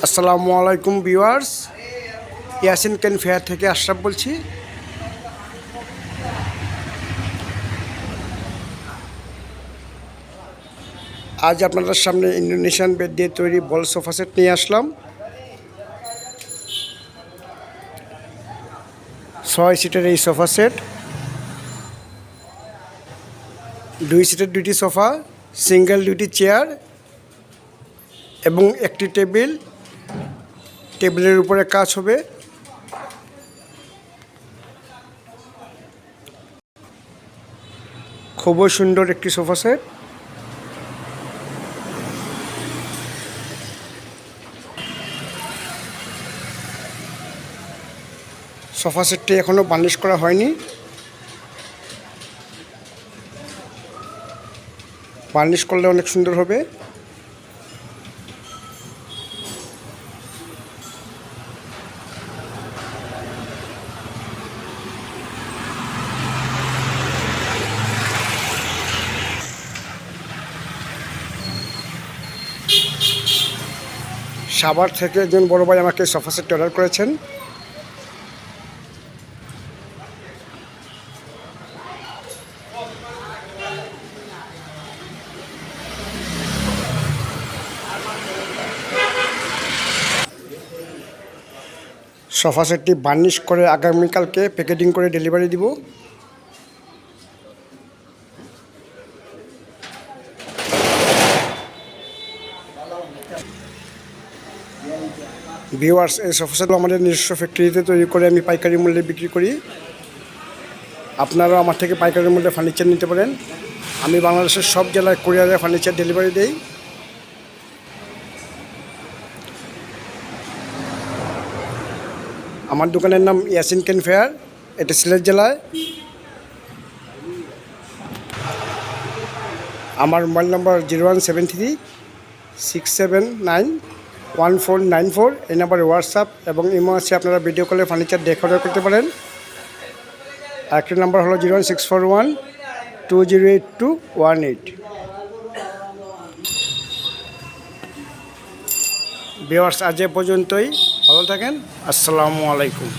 আসসালামু আলাইকুম ভিউয়ার্স, ইয়াসিন কেন ফেয়ার থেকে আশরাফ বলছি। আজ আপনাদের সামনে ইন্দোনেশিয়ান বেড দিয়ে তৈরি বল সোফা সেট নিয়ে আসলাম। 6 সিটের এই সোফা সেট, 2 সিটের 2টি সোফা, সিঙ্গেল 2টি চেয়ার এবং একটি টেবিল। টেবিলের উপরে কাজ হবে। খুবই সুন্দর একটি সোফা সেট। সোফা সেটটি এখনও বার্নিশ করা হয়নি। বার্নিশ করলে অনেক সুন্দর হবে। সাভার থেকে একজন বড় ভাই আমাকে সোফা সেট অর্ডার করেছেন। সোফা সেটটি বার্নিশ করে আগামীকালকে প্যাকেটিং করে ডেলিভারি দিব। ভিউয়ার্স, এই সোফা সেটগুলো আমাদের নিজস্ব ফ্যাক্টরিতে তৈরি করে আমি পাইকারি মূল্যে বিক্রি করি। আপনারাও আমার থেকে পাইকারি মূল্যে ফার্নিচার নিতে পারেন। আমি বাংলাদেশের সব জেলায় কুরিয়ারে ফার্নিচার ডেলিভারি দেই। আমার দোকানের নাম ইয়াসিন কেন ফেয়ার, এটা সিলেট জেলায়। আমার মোবাইল নম্বর 017367919494। এই নাম্বারে হোয়াটসঅ্যাপ এবং ইমো আছে, আপনারা ভিডিও কলে ফার্নিচার দেখে অর্ডার করতে পারেন। আরেকটি নাম্বার হলো 01641208218। ভিউয়ার্স, আজ এ পর্যন্তই। ভালো থাকেন। আসসালামু আলাইকুম।